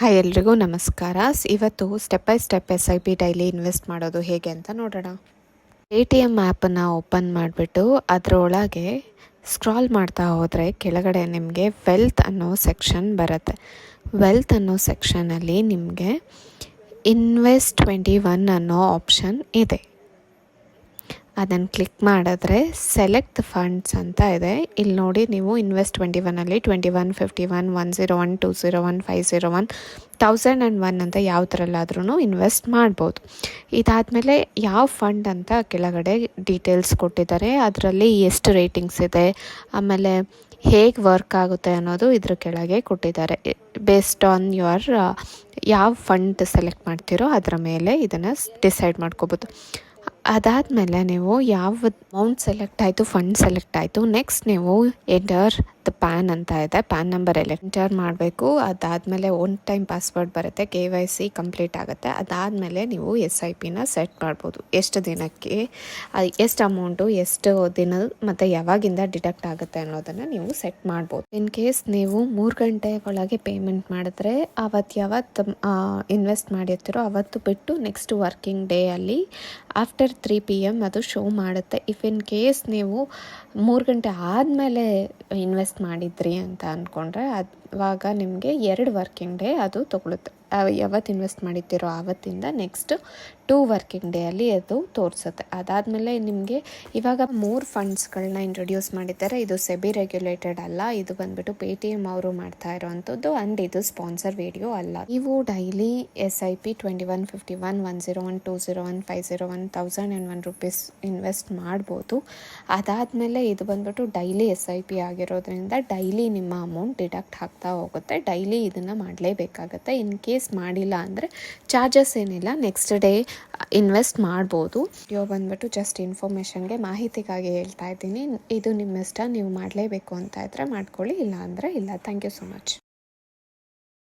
Hi ಎಲ್ರಿಗೂ ನಮಸ್ಕಾರ. ಇವತ್ತು step by step SIP daily invest ಮಾಡೋದು ಹೇಗೆ ಅಂತ ನೋಡೋಣ. ATM ಆ್ಯಪನ್ನು ಓಪನ್ ಮಾಡಿಬಿಟ್ಟು ಅದರೊಳಗೆ ಸ್ಕ್ರಾಲ್ ಮಾಡ್ತಾ ಹೋದರೆ ಕೆಳಗಡೆ ನಿಮಗೆ ವೆಲ್ತ್ ಅನ್ನೋ ಸೆಕ್ಷನ್ ಬರುತ್ತೆ. ವೆಲ್ತ್ ಅನ್ನೋ ಸೆಕ್ಷನಲ್ಲಿ ನಿಮಗೆ Invest21 ಅನ್ನೋ ಆಪ್ಷನ್ ಇದೆ. ಅದನ್ನು ಕ್ಲಿಕ್ ಮಾಡಿದ್ರೆ ಸೆಲೆಕ್ಟ್ ಫಂಡ್ಸ್ ಅಂತ ಇದೆ. ಇಲ್ಲಿ ನೋಡಿ, ನೀವು Invest21 21, 51, 101, 201, 501, 1001 ಅಂತ ಯಾವ ಥರಲ್ಲಾದ್ರೂ ಇನ್ವೆಸ್ಟ್ ಮಾಡ್ಬೋದು. ಇದಾದಮೇಲೆ ಯಾವ ಫಂಡ್ ಅಂತ ಕೆಳಗಡೆ ಡೀಟೇಲ್ಸ್ ಕೊಟ್ಟಿದ್ದಾರೆ. ಅದರಲ್ಲಿ ಎಷ್ಟು ರೇಟಿಂಗ್ಸ್ ಇದೆ, ಆಮೇಲೆ ಹೇಗೆ ವರ್ಕ್ ಆಗುತ್ತೆ ಅನ್ನೋದು ಇದ್ರ ಕೆಳಗೆ ಕೊಟ್ಟಿದ್ದಾರೆ. ಬೇಸ್ಡ್ ಆನ್ ಯುವರ್ ಯಾವ ಫಂಡ್ ಸೆಲೆಕ್ಟ್ ಮಾಡ್ತೀರೋ ಅದರ ಮೇಲೆ ಇದನ್ನು ಡಿಸೈಡ್ ಮಾಡ್ಕೋಬೋದು. ಅದಾದಮೇಲೆ ನೀವು ಯಾವ ಅಮೌಂಟ್ ಸೆಲೆಕ್ಟ್ ಆಯಿತು, ಫಂಡ್ ಸೆಲೆಕ್ಟ್ ಆಯಿತು, ನೆಕ್ಸ್ಟ್ ನೀವು ಎಂಟರ್ ದ ಪ್ಯಾನ್ ಅಂತ ಇದೆ, ಪ್ಯಾನ್ ನಂಬರ್ ಎಂಟರ್ ಮಾಡಬೇಕು. ಅದಾದಮೇಲೆ ಒನ್ ಟೈಮ್ ಪಾಸ್ವರ್ಡ್ ಬರುತ್ತೆ, KYC ಕಂಪ್ಲೀಟ್ ಆಗುತ್ತೆ. ಅದಾದಮೇಲೆ ನೀವು SIPನ ಸೆಟ್ ಮಾಡ್ಬೋದು. ಎಷ್ಟು ದಿನಕ್ಕೆ, ಎಷ್ಟು ಅಮೌಂಟು, ಎಷ್ಟು ದಿನ ಮತ್ತು ಯಾವಾಗಿಂದ ಡಿಡಕ್ಟ್ ಆಗುತ್ತೆ ಅನ್ನೋದನ್ನು ನೀವು ಸೆಟ್ ಮಾಡ್ಬೋದು. ಇನ್ ಕೇಸ್ ನೀವು 3 ಗಂಟೆ ಒಳಗೆ ಪೇಮೆಂಟ್ ಮಾಡಿದ್ರೆ ಯಾವತ್ತು ಇನ್ವೆಸ್ಟ್ ಮಾಡಿರ್ತೀರೋ ಅವತ್ತು ಬಿಟ್ಟು ನೆಕ್ಸ್ಟ್ ವರ್ಕಿಂಗ್ ಡೇ ಅಲ್ಲಿ ಆಫ್ಟರ್ 3 PM ಅದು ಶೋ ಮಾಡುತ್ತೆ. ಇಫ್ ಇನ್ ಕೇಸ್ ನೀವು 3 ಗಂಟೆ ಆದಮೇಲೆ ಇನ್ವೆಸ್ಟ್ ಮಾಡಿದ್ರಿ ಅಂತ ಅಂದ್ಕೊಂಡ್ರೆ ಅವಾಗ ನಿಮಗೆ 2 ವರ್ಕಿಂಗ್ ಡೇ ಅದು ತೊಗೊಳುತ್ತೆ. ಯಾವತ್ತು ಇನ್ವೆಸ್ಟ್ ಮಾಡಿದ್ದೀರೋ ಆವತ್ತಿಂದ ನೆಕ್ಸ್ಟ್ 2 ವರ್ಕಿಂಗ್ ಡೇ ಅಲ್ಲಿ ಅದು ತೋರಿಸುತ್ತೆ. ಅದಾದಮೇಲೆ ನಿಮಗೆ ಇವಾಗ 3 ಫಂಡ್ಸ್ಗಳನ್ನ ಇಂಟ್ರೊಡ್ಯೂಸ್ ಮಾಡಿದ್ದಾರೆ. ಇದು ಸೆಬಿ ರೆಗ್ಯುಲೇಟೆಡ್ ಅಲ್ಲ, ಇದು ಬಂದ್ಬಿಟ್ಟು Paytm ಅವರು ಮಾಡ್ತಾ ಇರೋವಂಥದ್ದು, ಆ್ಯಂಡ್ ಇದು ಸ್ಪಾನ್ಸರ್ ವಿಡಿಯೋ ಅಲ್ಲ. ನೀವು ಡೈಲಿ SIP 21, 51, 101, 201, 501, 1001 ರೂಪೀಸ್ ಇನ್ವೆಸ್ಟ್ ಮಾಡ್ಬೋದು. ಅದಾದಮೇಲೆ ಇದು ಬಂದ್ಬಿಟ್ಟು ಡೈಲಿ SIP ಆಗಿರೋದ್ರಿಂದ ಡೈಲಿ ನಿಮ್ಮ ಅಮೌಂಟ್ ಡಿಡಕ್ಟ್ ಆಗ್ತಾ ಹೋಗುತ್ತೆ. ಡೈಲಿ ಇದನ್ನು ಮಾಡಲೇಬೇಕಾಗತ್ತೆ. ಇನ್ ಕೇಸ್ ಮಾಡಿಲ್ಲ ಅಂದರೆ ಚಾರ್ಜಸ್ ಏನಿಲ್ಲ, ನೆಕ್ಸ್ಟ್ ಡೇ ಇನ್ವೆಸ್ಟ್ ಮಾಡ್ಬೋದು. ವಿಡಿಯೋ ಬಂದ್ಬಿಟ್ಟು ಜಸ್ಟ್ ಇನ್ಫಾರ್ಮೇಷನ್ಗೆ, ಮಾಹಿತಿಗಾಗಿ ಹೇಳ್ತಾ ಇದ್ದೀನಿ. ಇದು ನಿಮ್ಮ ಇಷ್ಟ, ನೀವು ಮಾಡಲೇಬೇಕು ಅಂತ ಇದ್ದರೆ ಮಾಡ್ಕೊಳ್ಳಿ, ಇಲ್ಲ ಅಂದರೆ ಇಲ್ಲ. Thank you so much.